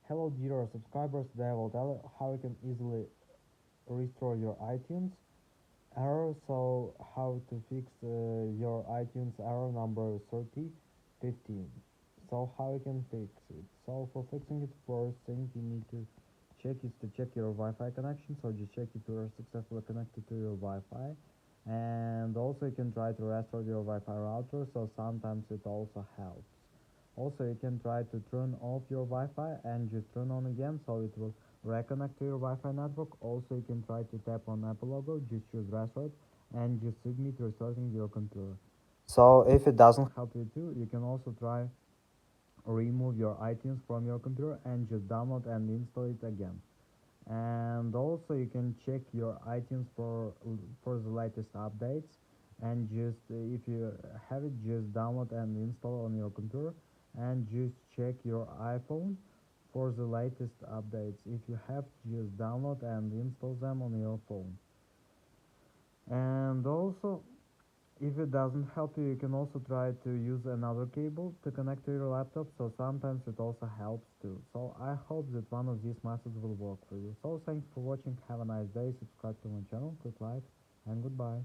Hello dear subscribers, today I will tell you how you can easily restore your iTunes error. So how to fix your iTunes error number 3015. So how you can fix it? So for fixing it, first thing you need to check is to check your Wi-Fi connection. So just check if you are successfully connected to your Wi-Fi. And also you can try to restore your Wi-Fi router, so sometimes it also helps. Also, you can try to turn off your Wi-Fi and just turn on again, so it will reconnect to your Wi-Fi network. Also, you can try to tap on Apple logo, just choose restart, and just submit restarting your computer. So if it doesn't help you too, you can also try remove your iTunes from your computer and just download and install it again. And also you can check your iTunes for the latest updates, and just if you have it, just download and install on your computer, and just check your iPhone for the latest updates. If you have, just download and install them on your phone. And also, if it doesn't help you, you can also try to use another cable to connect to your laptop, so sometimes it also helps too. So I hope that one of these methods will work for you. So thanks for watching, have a nice day, subscribe to my channel, click like, and goodbye.